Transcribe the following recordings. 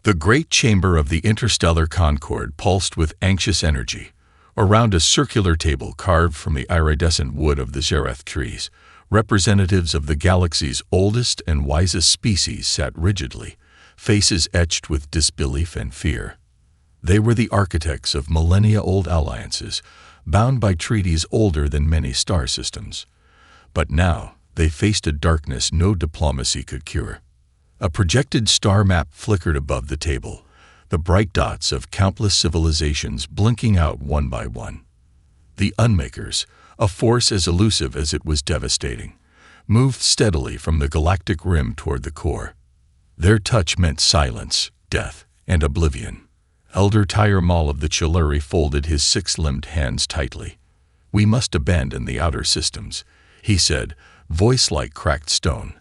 The great chamber of the interstellar Concorde pulsed with anxious energy. Around a circular table carved from the iridescent wood of the Xerath trees, representatives of the galaxy's oldest and wisest species sat rigidly, faces etched with disbelief and fear. They were the architects of millennia-old alliances, bound by treaties older than many star systems. But now they faced a darkness no diplomacy could cure. A projected star map flickered above the table, the bright dots of countless civilizations blinking out one by one. The Unmakers, a force as elusive as it was devastating, moved steadily from the galactic rim toward the core. Their touch meant silence, death, and oblivion. Elder Tyre Maul of the Chiluri folded his six-limbed hands tightly. "We must abandon the outer systems," he said, voice like cracked stone.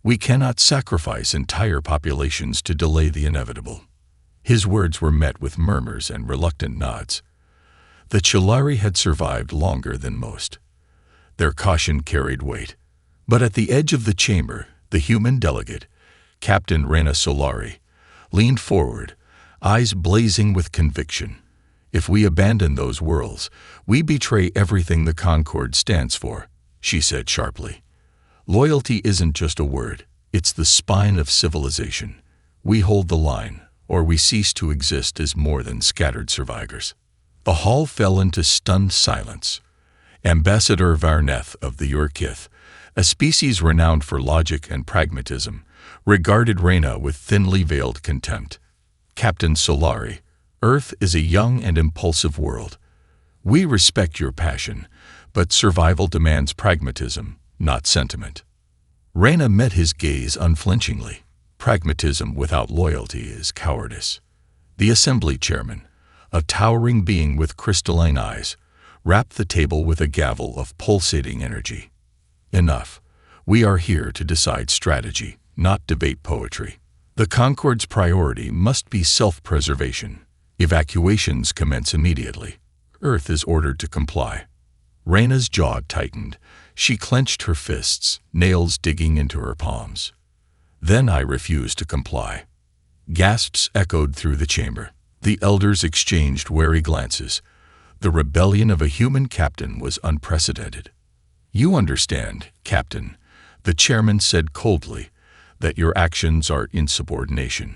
"We cannot sacrifice entire populations to delay the inevitable." His words were met with murmurs and reluctant nods. The Chiluri had survived longer than most. Their caution carried weight. But at the edge of the chamber, the human delegate, Captain Reyna Solari, leaned forward, eyes blazing with conviction. "If we abandon those worlds, we betray everything the Concorde stands for," she said sharply. "Loyalty isn't just a word, it's the spine of civilization. We hold the line, or we cease to exist as more than scattered survivors." The hall fell into stunned silence. Ambassador Varneth of the Urkith, a species renowned for logic and pragmatism, regarded Reyna with thinly veiled contempt. "Captain Solari, Earth is a young and impulsive world. We respect your passion, but survival demands pragmatism, not sentiment." Reyna met his gaze unflinchingly. "Pragmatism without loyalty is cowardice." The assembly chairman, a towering being with crystalline eyes, rapped the table with a gavel of pulsating energy. "Enough. We are here to decide strategy, not debate poetry. The Concorde's priority must be self-preservation. Evacuations commence immediately. Earth is ordered to comply." Reyna's jaw tightened. She clenched her fists, nails digging into her palms. "Then I refuse to comply." Gasps echoed through the chamber. The elders exchanged wary glances. The rebellion of a human captain was unprecedented. "You understand, Captain," the chairman said coldly, "that your actions are insubordination.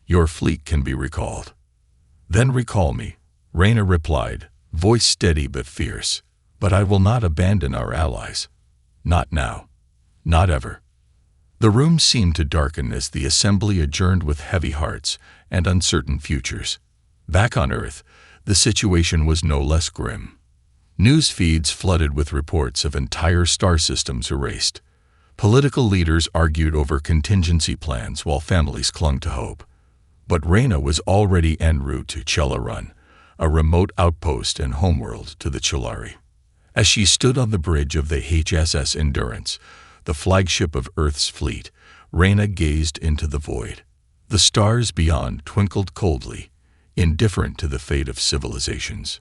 Your fleet can be recalled." "Then recall me," Reyna replied, voice steady but fierce. "But I will not abandon our allies. Not now. Not ever." The room seemed to darken as the assembly adjourned with heavy hearts and uncertain futures. Back on Earth, the situation was no less grim. News feeds flooded with reports of entire star systems erased. Political leaders argued over contingency plans while families clung to hope. But Reyna was already en route to Chelaran, a remote outpost and homeworld to the Chilari. As she stood on the bridge of the HSS Endurance, the flagship of Earth's fleet, Reyna gazed into the void. The stars beyond twinkled coldly, indifferent to the fate of civilizations.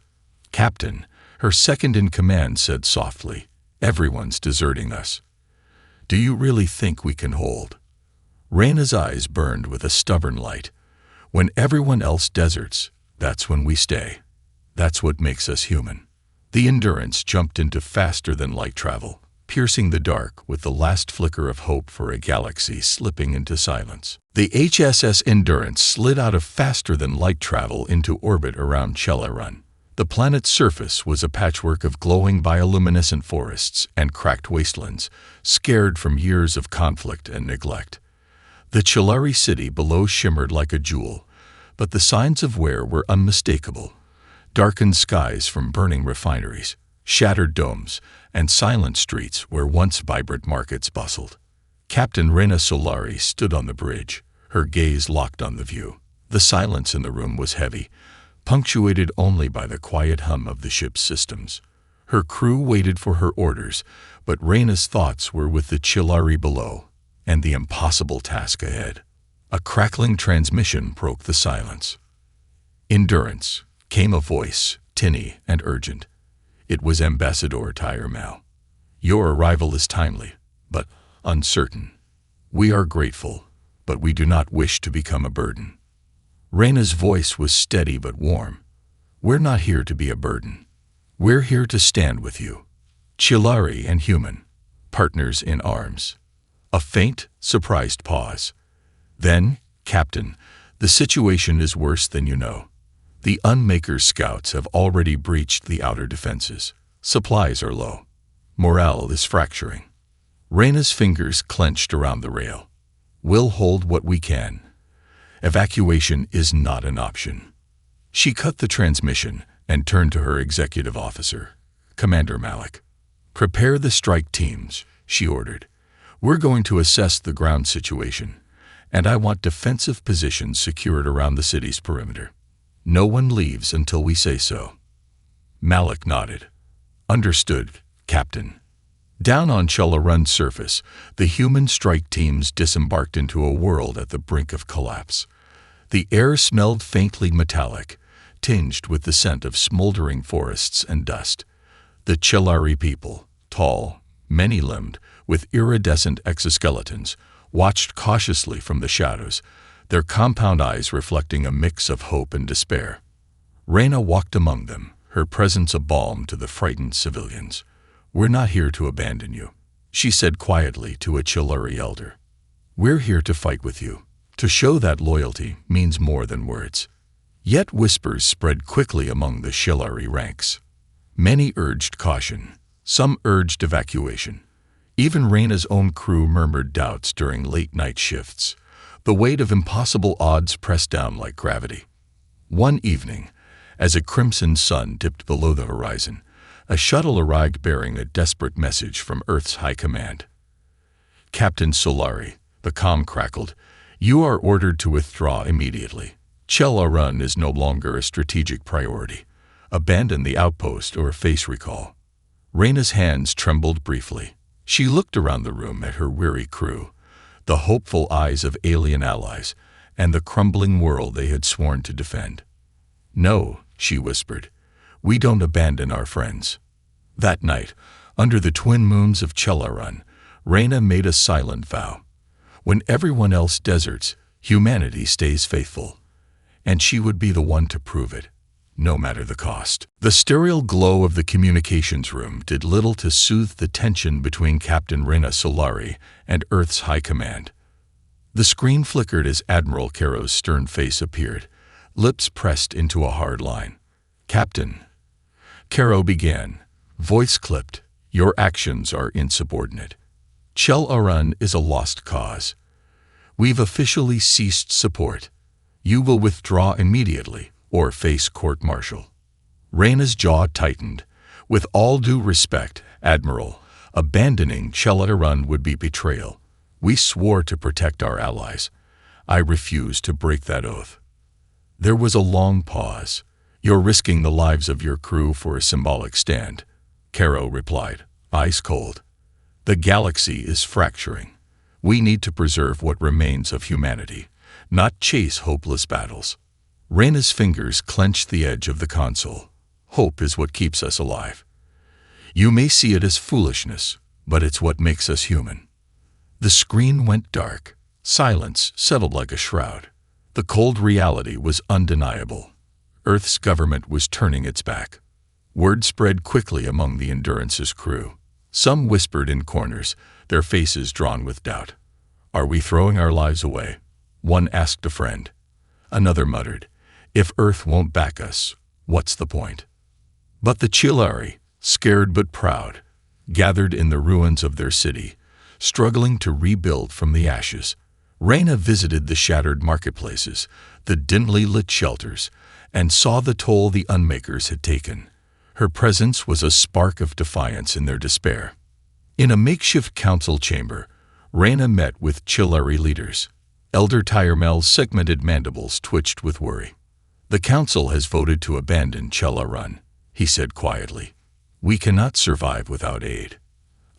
"Captain," her second-in-command said softly, "everyone's deserting us. Do you really think we can hold?" Reyna's eyes burned with a stubborn light. "When everyone else deserts, that's when we stay. That's what makes us human." The Endurance jumped into faster-than-light travel, piercing the dark with the last flicker of hope for a galaxy slipping into silence. The HSS Endurance slid out of faster-than-light travel into orbit around Chelaran. The planet's surface was a patchwork of glowing bioluminescent forests and cracked wastelands, scarred from years of conflict and neglect. The Chilari city below shimmered like a jewel, but the signs of wear were unmistakable. Darkened skies from burning refineries, shattered domes, and silent streets where once vibrant markets bustled. Captain Reyna Solari stood on the bridge, her gaze locked on the view. The silence in the room was heavy, punctuated only by the quiet hum of the ship's systems. Her crew waited for her orders, but Reyna's thoughts were with the Chilari below, and the impossible task ahead. A crackling transmission broke the silence. "Endurance," came a voice, tinny and urgent. It was Ambassador Tyre Maul. "Your arrival is timely, but uncertain. We are grateful, but we do not wish to become a burden." Reina's voice was steady but warm. We're not here to be a burden. We're here to stand with you. Chilari and human, partners in arms. A faint, surprised pause. Then, Captain, the situation is worse than you know. The Unmaker's scouts have already breached the outer defenses. Supplies are low. Morale is fracturing. Reina's fingers clenched around the rail. We'll hold what we can. Evacuation is not an option. She cut the transmission and turned to her executive officer, Commander Malik. Prepare the strike teams, she ordered. We're going to assess the ground situation, and I want defensive positions secured around the city's perimeter. No one leaves until we say so. Malik nodded. Understood, Captain. Down on Chullarun's surface, the human strike teams disembarked into a world at the brink of collapse. The air smelled faintly metallic, tinged with the scent of smoldering forests and dust. The Chilari people, tall, many-limbed, with iridescent exoskeletons, watched cautiously from the shadows, their compound eyes reflecting a mix of hope and despair. Reina walked among them, her presence a balm to the frightened civilians. We're not here to abandon you, she said quietly to a Chilari elder. We're here to fight with you. To show that loyalty means more than words. Yet whispers spread quickly among the Chilari ranks. Many urged caution. Some urged evacuation. Even Reina's own crew murmured doubts during late-night shifts. The weight of impossible odds pressed down like gravity. One evening, as a crimson sun dipped below the horizon, a shuttle arrived bearing a desperate message from Earth's High Command. Captain Solari, the comm crackled, you are ordered to withdraw immediately. Chullarun is no longer a strategic priority. Abandon the outpost or face recall. Reina's hands trembled briefly. She looked around the room at her weary crew, the hopeful eyes of alien allies, and the crumbling world they had sworn to defend. No, she whispered, we don't abandon our friends. That night, under the twin moons of Chullarun, Reina made a silent vow. When everyone else deserts, humanity stays faithful. And she would be the one to prove it, no matter the cost. The sterile glow of the communications room did little to soothe the tension between Captain Reina Solari and Earth's High Command. The screen flickered as Admiral Caro's stern face appeared, lips pressed into a hard line. Captain, Caro began, voice clipped, your actions are insubordinate. Chullarun is a lost cause. We've officially ceased support. You will withdraw immediately or face court-martial. Reina's jaw tightened. With all due respect, Admiral, abandoning Chullarun would be betrayal. We swore to protect our allies. I refuse to break that oath. There was a long pause. You're risking the lives of your crew for a symbolic stand, Caro replied, ice cold. The galaxy is fracturing. We need to preserve what remains of humanity, not chase hopeless battles. Reina's fingers clenched the edge of the console. Hope is what keeps us alive. You may see it as foolishness, but it's what makes us human. The screen went dark. Silence settled like a shroud. The cold reality was undeniable. Earth's government was turning its back. Word spread quickly among the Endurance's crew. Some whispered in corners, their faces drawn with doubt. Are we throwing our lives away? One asked a friend. Another muttered, if Earth won't back us, what's the point? But the Chilari, scared but proud, gathered in the ruins of their city, struggling to rebuild from the ashes. Reina visited the shattered marketplaces, the dimly lit shelters, and saw the toll the Unmakers had taken. Her presence was a spark of defiance in their despair. In a makeshift council chamber, Reina met with Chilari leaders. Elder Tyremel's segmented mandibles twitched with worry. The council has voted to abandon Chullarun, he said quietly. We cannot survive without aid.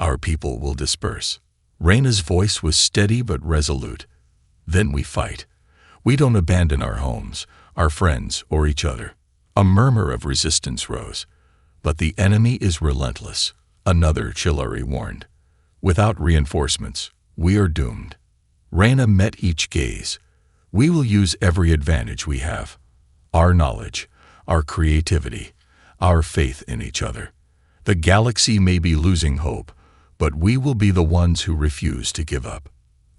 Our people will disperse. Reina's voice was steady but resolute. Then we fight. We don't abandon our homes, our friends, or each other. A murmur of resistance rose. But the enemy is relentless, another Chilari warned. Without reinforcements, we are doomed. Reina met each gaze. We will use every advantage we have. Our knowledge, our creativity, our faith in each other. The galaxy may be losing hope, but we will be the ones who refuse to give up."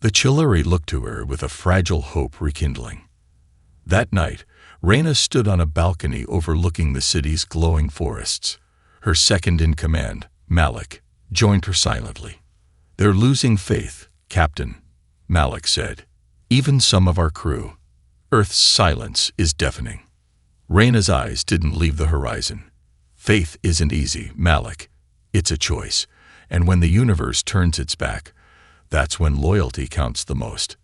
The Chilleri looked to her with a fragile hope rekindling. That night, Reyna stood on a balcony overlooking the city's glowing forests. Her second-in-command, Malik, joined her silently. "They're losing faith, Captain," Malik said. "Even some of our crew. Earth's silence is deafening." Reyna's eyes didn't leave the horizon. "Faith isn't easy, Malik. It's a choice. And when the universe turns its back, that's when loyalty counts the most."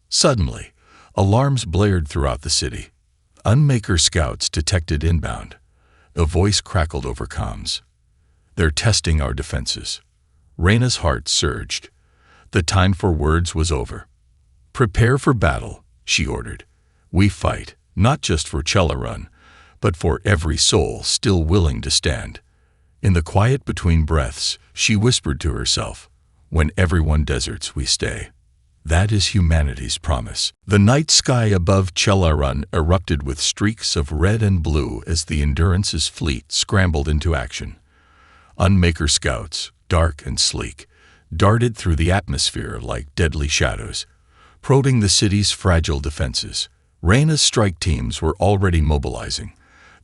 Suddenly, alarms blared throughout the city. Unmaker scouts detected inbound. A voice crackled over comms. "They're testing our defenses." Reyna's heart surged. The time for words was over. "Prepare for battle," she ordered. "We fight, not just for Chelarun, but for every soul still willing to stand." In the quiet between breaths, she whispered to herself, "When everyone deserts, we stay." That is humanity's promise. The night sky above Chelarun erupted with streaks of red and blue as the Endurance's fleet scrambled into action. Unmaker scouts, dark and sleek, darted through the atmosphere like deadly shadows, probing the city's fragile defenses. Reyna's strike teams were already mobilizing,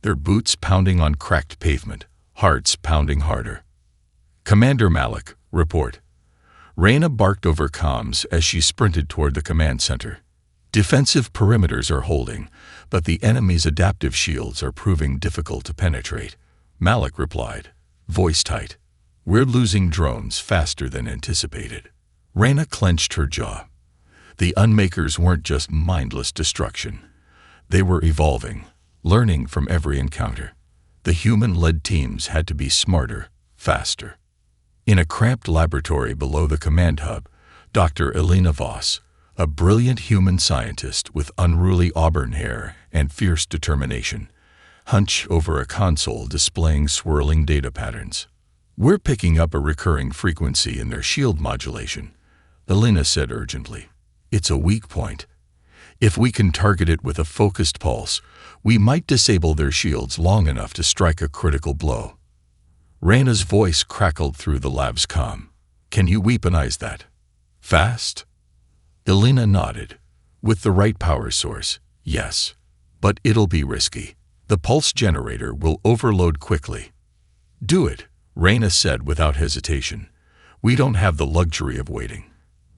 their boots pounding on cracked pavement, hearts pounding harder. "Commander Malik, report." Reyna barked over comms as she sprinted toward the command center. "Defensive perimeters are holding, but the enemy's adaptive shields are proving difficult to penetrate," Malik replied, voice tight. "We're losing drones faster than anticipated." Reyna clenched her jaw. The Unmakers weren't just mindless destruction. They were evolving, learning from every encounter. The human-led teams had to be smarter, faster. In a cramped laboratory below the command hub, Dr. Elena Voss, a brilliant human scientist with unruly auburn hair and fierce determination, hunched over a console displaying swirling data patterns. "We're picking up a recurring frequency in their shield modulation," Elena said urgently. "It's a weak point. If we can target it with a focused pulse, we might disable their shields long enough to strike a critical blow." Reyna's voice crackled through the lab's comm. "Can you weaponize that? Fast?" Elena nodded. "With the right power source, yes. But it'll be risky. The pulse generator will overload quickly." "Do it," Reyna said without hesitation. "We don't have the luxury of waiting."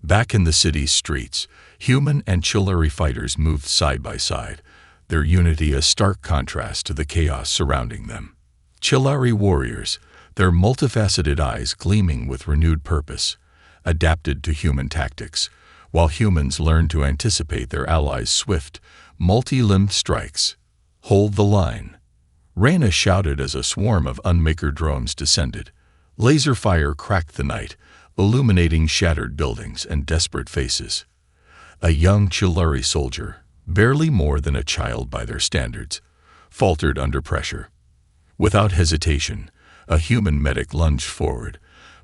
Back in the city's streets, human and Chilleri fighters moved side by side, their unity a stark contrast to the chaos surrounding them. Chilleri warriors, their multifaceted eyes gleaming with renewed purpose, adapted to human tactics, while humans learned to anticipate their allies' swift, multi-limbed strikes. "Hold the line," Reyna shouted as a swarm of Unmaker drones descended. Laser fire cracked the night, illuminating shattered buildings and desperate faces. A young Chilleri soldier, barely more than a child by their standards, faltered under pressure. Without hesitation, a human medic lunged forward,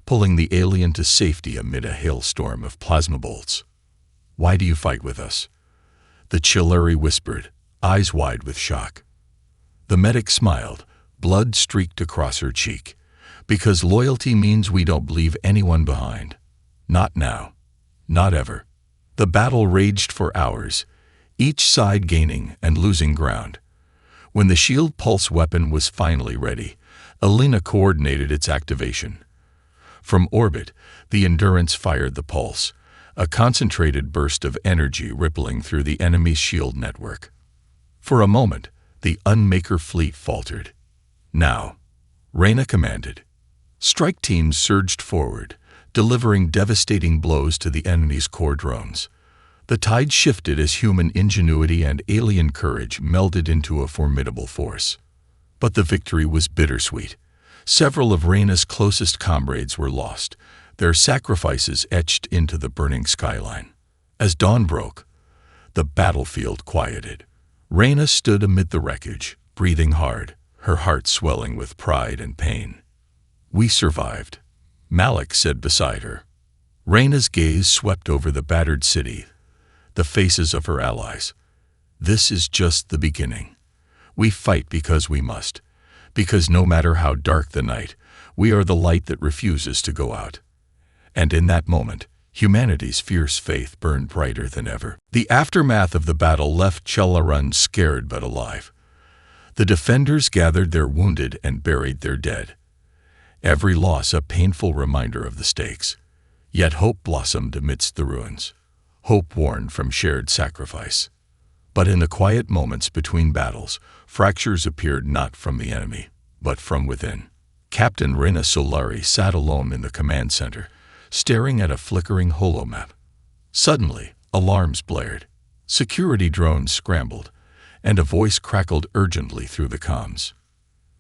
pulling the alien to safety amid a hailstorm of plasma bolts. "Why do you fight with us?" the Chilleri whispered, eyes wide with shock. The medic smiled, blood streaked across her cheek. "Because loyalty means we don't leave anyone behind. Not now. Not ever." The battle raged for hours, each side gaining and losing ground. When the shield pulse weapon was finally ready, Elena coordinated its activation. From orbit, the Endurance fired the pulse, a concentrated burst of energy rippling through the enemy's shield network. For a moment, the Unmaker fleet faltered. "Now," Reyna commanded. Strike teams surged forward, delivering devastating blows to the enemy's core drones. The tide shifted as human ingenuity and alien courage melded into a formidable force. But the victory was bittersweet. Several of Reyna's closest comrades were lost, their sacrifices etched into the burning skyline. As dawn broke, the battlefield quieted. Reyna stood amid the wreckage, breathing hard, her heart swelling with pride and pain. "We survived," Malik said beside her. Reyna's gaze swept over the battered city, the faces of her allies, This is just the beginning. We fight because we must. Because no matter how dark the night, we are the light that refuses to go out. And in that moment, humanity's fierce faith burned brighter than ever. The aftermath of the battle left Chelarun scared but alive. The defenders gathered their wounded and buried their dead. Every loss a painful reminder of the stakes. Yet hope blossomed amidst the ruins. Hope born from shared sacrifice. But in the quiet moments between battles, fractures appeared not from the enemy, but from within. Captain Rena Solari sat alone in the command center, staring at a flickering holomap. Suddenly, alarms blared. Security drones scrambled, and a voice crackled urgently through the comms.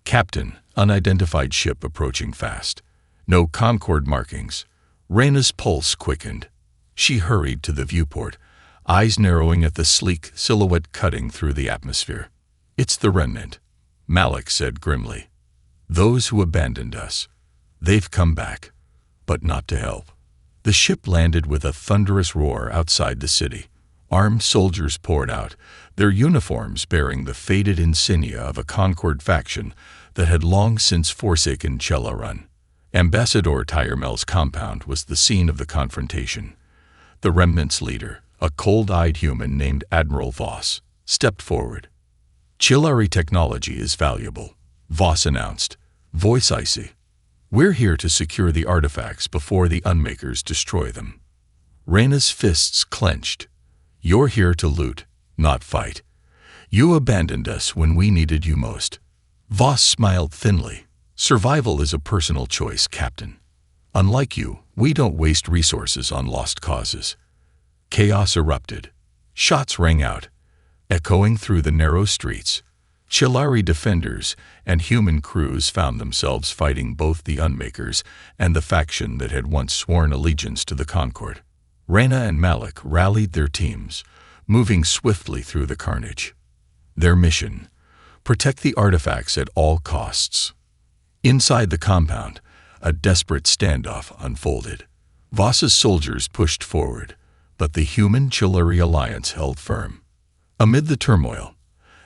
"Captain, unidentified ship approaching fast. No Concord markings." Rena's pulse quickened. She hurried to the viewport, eyes narrowing at the sleek silhouette cutting through the atmosphere. "It's the remnant," Malik said grimly. "Those who abandoned us. They've come back, but not to help." The ship landed with a thunderous roar outside the city. Armed soldiers poured out, their uniforms bearing the faded insignia of a Concord faction that had long since forsaken Chelarun. Ambassador Tyremel's compound was the scene of the confrontation. The remnant's leader, a cold-eyed human named Admiral Voss, stepped forward. "Chilari technology is valuable," Voss announced, voice icy. "We're here to secure the artifacts before the Unmakers destroy them." Rena's fists clenched. "You're here to loot, not fight. You abandoned us when we needed you most." Voss smiled thinly. "Survival is a personal choice, Captain. Unlike you, we don't waste resources on lost causes." Chaos erupted. Shots rang out, echoing through the narrow streets. Chilari defenders and human crews found themselves fighting both the Unmakers and the faction that had once sworn allegiance to the Concord. Rena and Malik rallied their teams, moving swiftly through the carnage. Their mission: protect the artifacts at all costs. Inside the compound, a desperate standoff unfolded. Voss's soldiers pushed forward, but the human Chiluri alliance held firm. Amid the turmoil,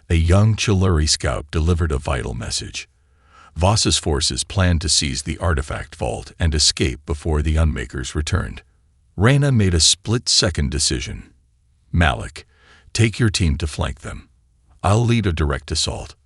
a young Chiluri scout delivered a vital message. Voss's forces planned to seize the artifact vault and escape before the Unmakers returned. Rena made a split-second decision. "Malik, take your team to flank them. I'll lead a direct assault."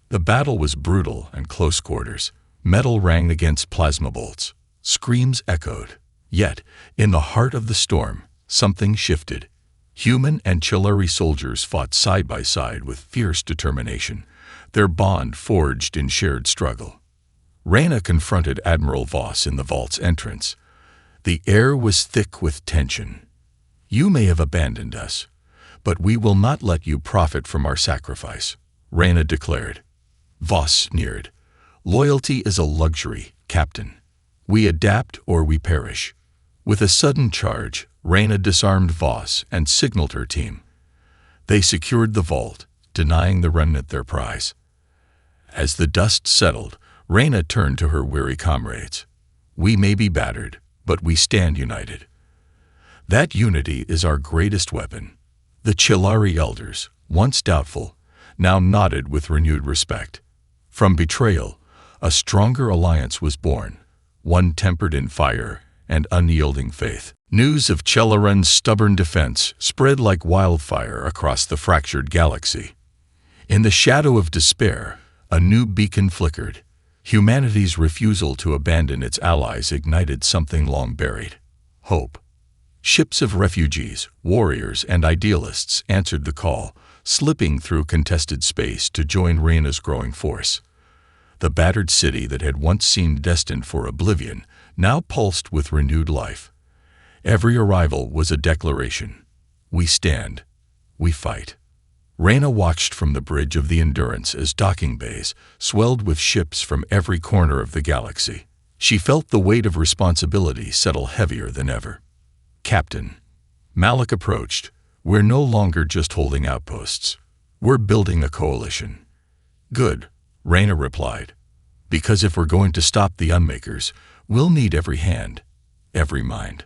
The battle was brutal and close quarters. Metal rang against plasma bolts. Screams echoed. Yet, in the heart of the storm, something shifted. Human and Chiluri soldiers fought side by side with fierce determination, their bond forged in shared struggle. Rena confronted Admiral Voss in the vault's entrance. The air was thick with tension. "You may have abandoned us, but we will not let you profit from our sacrifice," Rena declared. Voss sneered. "Loyalty is a luxury, Captain. We adapt or we perish." With a sudden charge, Rena disarmed Voss and signaled her team. They secured the vault, denying the remnant their prize. As the dust settled, Rena turned to her weary comrades. "We may be battered, but we stand united. That unity is our greatest weapon." The Chilari elders, once doubtful, now nodded with renewed respect. From betrayal, a stronger alliance was born, one tempered in fire and unyielding faith. News of Chelarun's stubborn defense spread like wildfire across the fractured galaxy. In the shadow of despair, a new beacon flickered. Humanity's refusal to abandon its allies ignited something long buried: hope. Ships of refugees, warriors, and idealists answered the call, slipping through contested space to join Rena's growing force. The battered city that had once seemed destined for oblivion now pulsed with renewed life. Every arrival was a declaration: we stand, we fight. Rena watched from the bridge of the Endurance as docking bays swelled with ships from every corner of the galaxy. She felt the weight of responsibility settle heavier than ever. "Captain," Malik approached, "we're no longer just holding outposts. We're building a coalition." "Good," Rena replied, "because if we're going to stop the Unmakers, we'll need every hand, every mind."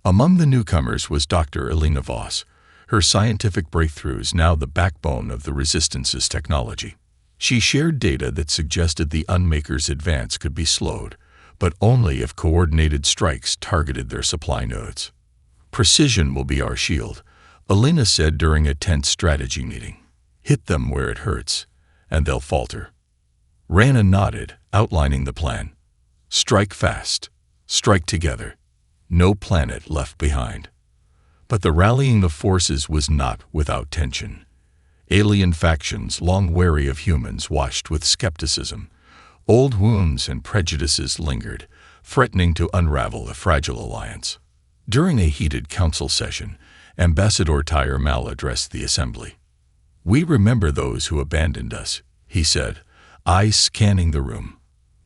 Among the newcomers was Dr. Elena Voss, her scientific breakthroughs now the backbone of the Resistance's technology. She shared data that suggested the Unmaker's advance could be slowed, but only if coordinated strikes targeted their supply nodes. "Precision will be our shield," Alina said during a tense strategy meeting. "Hit them where it hurts, and they'll falter." Rana nodded, outlining the plan. Strike fast. Strike together. No planet left behind. But the rallying of forces was not without tension. Alien factions, long wary of humans, watched with skepticism. Old wounds and prejudices lingered, threatening to unravel a fragile alliance. During a heated council session, Ambassador Tyre Mal addressed the assembly. "We remember those who abandoned us," he said, eyes scanning the room.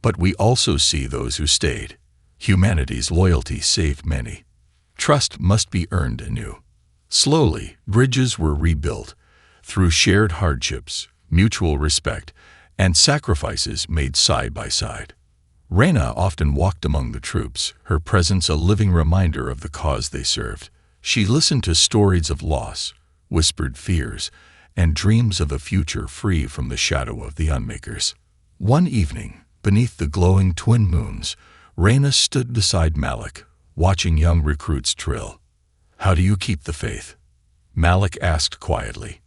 "But we also see those who stayed. Humanity's loyalty saved many. Trust must be earned anew." Slowly, bridges were rebuilt through shared hardships, mutual respect, and sacrifices made side by side. Reyna often walked among the troops, her presence a living reminder of the cause they served. She listened to stories of loss, whispered fears, and dreams of a future free from the shadow of the Unmakers. One evening, beneath the glowing twin moons, Reyna stood beside Malik, watching young recruits drill. "How do you keep the faith?" Malik asked quietly.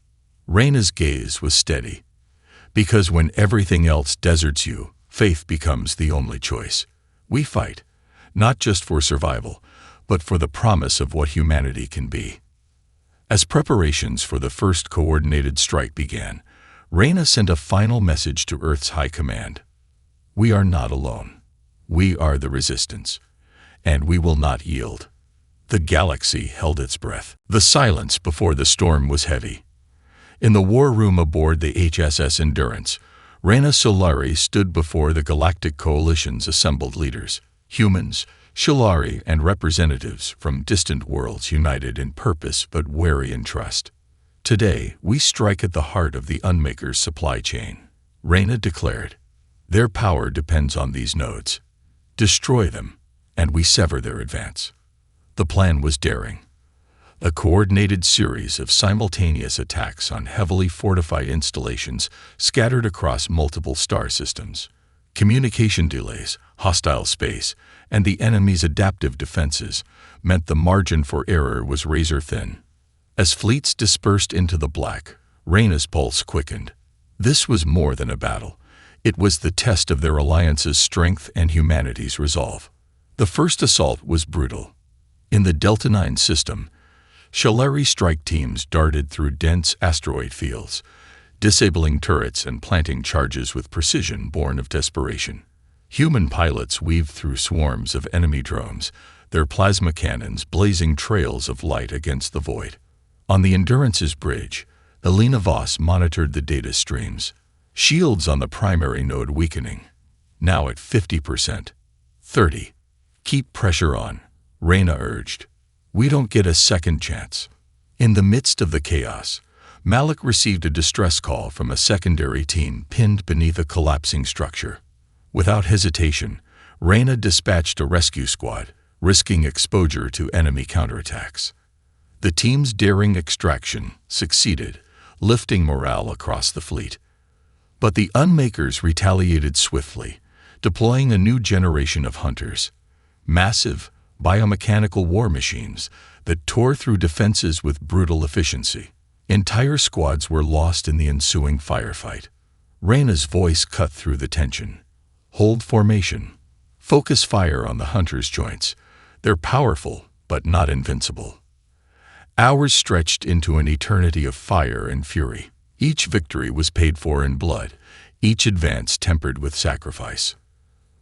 Reyna's gaze was steady. "Because when everything else deserts you, faith becomes the only choice. We fight, not just for survival, but for the promise of what humanity can be." As preparations for the first coordinated strike began, Reyna sent a final message to Earth's High Command. "We are not alone. We are the Resistance, and we will not yield." The galaxy held its breath. The silence before the storm was heavy. In the war room aboard the HSS Endurance, Reyna Solari stood before the Galactic Coalition's assembled leaders, humans, Shalari, and representatives from distant worlds united in purpose but wary in trust. "Today, we strike at the heart of the Unmaker's supply chain," Reyna declared. "Their power depends on these nodes. Destroy them, and we sever their advance." The plan was daring. A coordinated series of simultaneous attacks on heavily fortified installations scattered across multiple star systems. Communication delays, hostile space, and the enemy's adaptive defenses meant the margin for error was razor-thin. As fleets dispersed into the black, Reyna's pulse quickened. This was more than a battle. It was the test of their alliance's strength and humanity's resolve. The first assault was brutal. In the Delta 9 system, Shalari strike teams darted through dense asteroid fields, disabling turrets and planting charges with precision born of desperation. Human pilots weaved through swarms of enemy drones, their plasma cannons blazing trails of light against the void. On the Endurance's bridge, Elena Voss monitored the data streams. Shields on the primary node weakening, now at 50%. 30. "Keep pressure on," Reyna urged. "We don't get a second chance." In the midst of the chaos, Malik received a distress call from a secondary team pinned beneath a collapsing structure. Without hesitation, Reyna dispatched a rescue squad, risking exposure to enemy counterattacks. The team's daring extraction succeeded, lifting morale across the fleet. But the Unmakers retaliated swiftly, deploying a new generation of hunters, massive, biomechanical war machines that tore through defenses with brutal efficiency. Entire squads were lost in the ensuing firefight. Reyna's voice cut through the tension. "Hold formation. Focus fire on the hunters' joints. They're powerful, but not invincible." Hours stretched into an eternity of fire and fury. Each victory was paid for in blood, each advance tempered with sacrifice.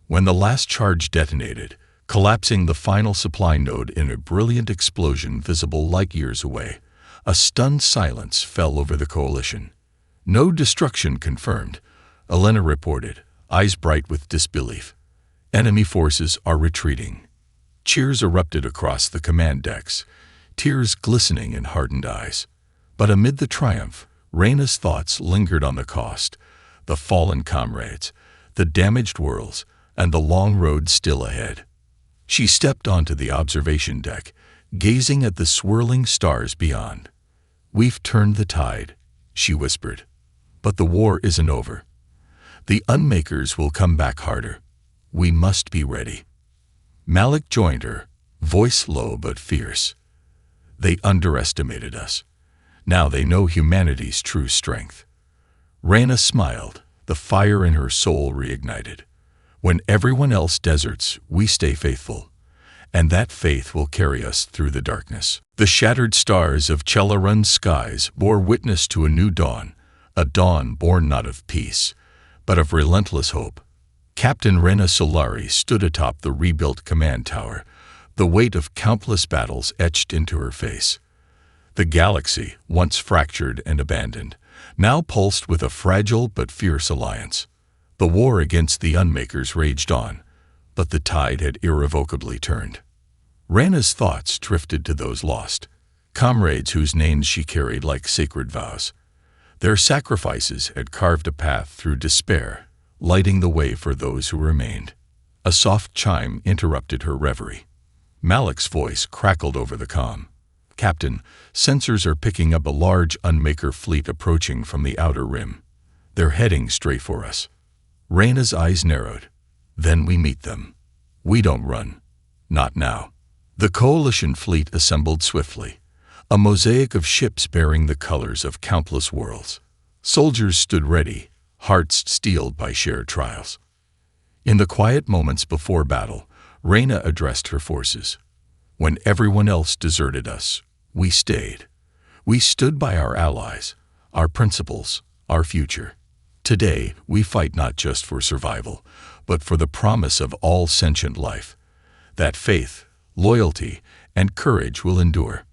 When the last charge detonated, collapsing the final supply node in a brilliant explosion visible light years away, a stunned silence fell over the coalition. "No destruction confirmed," Elena reported, eyes bright with disbelief. "Enemy forces are retreating." Cheers erupted across the command decks, tears glistening in hardened eyes. But amid the triumph, Reyna's thoughts lingered on the cost, the fallen comrades, the damaged worlds, and the long road still ahead. She stepped onto the observation deck, gazing at the swirling stars beyond. "We've turned the tide," she whispered. "But the war isn't over. The Unmakers will come back harder. We must be ready." Malik joined her, voice low but fierce. "They underestimated us. Now they know humanity's true strength." Reyna smiled, the fire in her soul reignited. "When everyone else deserts, we stay faithful. And that faith will carry us through the darkness." The shattered stars of Chelarun's skies bore witness to a new dawn, a dawn born not of peace, but of relentless hope. Captain Reyna Solari stood atop the rebuilt command tower, the weight of countless battles etched into her face. The galaxy, once fractured and abandoned, now pulsed with a fragile but fierce alliance. The war against the Unmakers raged on, but the tide had irrevocably turned. Reyna's thoughts drifted to those lost, comrades whose names she carried like sacred vows. Their sacrifices had carved a path through despair, lighting the way for those who remained. A soft chime interrupted her reverie. Malik's voice crackled over the comm. "Captain, sensors are picking up a large Unmaker fleet approaching from the outer rim. They're heading straight for us." Reyna's eyes narrowed. "Then we meet them. We don't run. Not now." The coalition fleet assembled swiftly, a mosaic of ships bearing the colors of countless worlds. Soldiers stood ready, hearts steeled by shared trials. In the quiet moments before battle, Reyna addressed her forces. "When everyone else deserted us, we stayed. We stood by our allies, our principles, our future. Today, we fight not just for survival, but for the promise of all sentient life. That faith, loyalty, and courage will endure."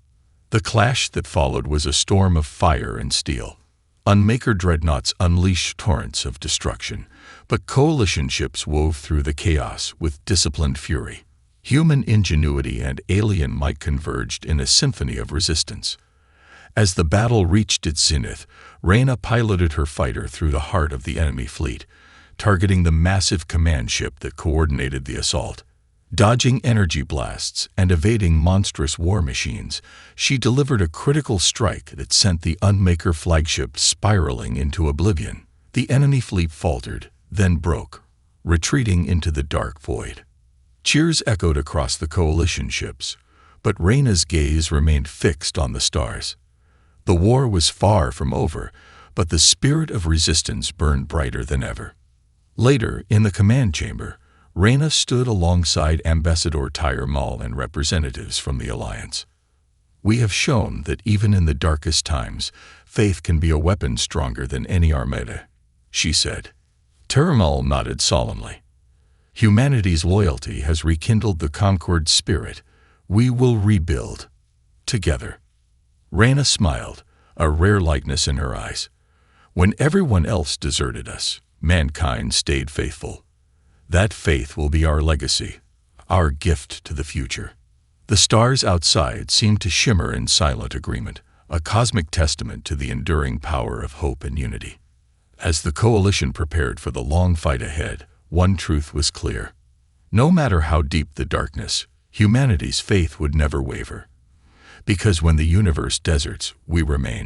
The clash that followed was a storm of fire and steel. Unmaker dreadnoughts unleashed torrents of destruction, but coalition ships wove through the chaos with disciplined fury. Human ingenuity and alien might converged in a symphony of resistance. As the battle reached its zenith, Reyna piloted her fighter through the heart of the enemy fleet, targeting the massive command ship that coordinated the assault. Dodging energy blasts and evading monstrous war machines, she delivered a critical strike that sent the Unmaker flagship spiraling into oblivion. The enemy fleet faltered, then broke, retreating into the dark void. Cheers echoed across the coalition ships, but Reyna's gaze remained fixed on the stars. The war was far from over, but the spirit of resistance burned brighter than ever. Later, in the command chamber, Reyna stood alongside Ambassador Tyre Maul and representatives from the Alliance. "We have shown that even in the darkest times, faith can be a weapon stronger than any armada," she said. Tyre Maul nodded solemnly. "Humanity's loyalty has rekindled the Concord spirit. We will rebuild. Together." Reyna smiled, a rare lightness in her eyes. "When everyone else deserted us, mankind stayed faithful. That faith will be our legacy, our gift to the future." The stars outside seemed to shimmer in silent agreement, a cosmic testament to the enduring power of hope and unity. As the coalition prepared for the long fight ahead, one truth was clear. No matter how deep the darkness, humanity's faith would never waver. Because when the universe deserts, we remain.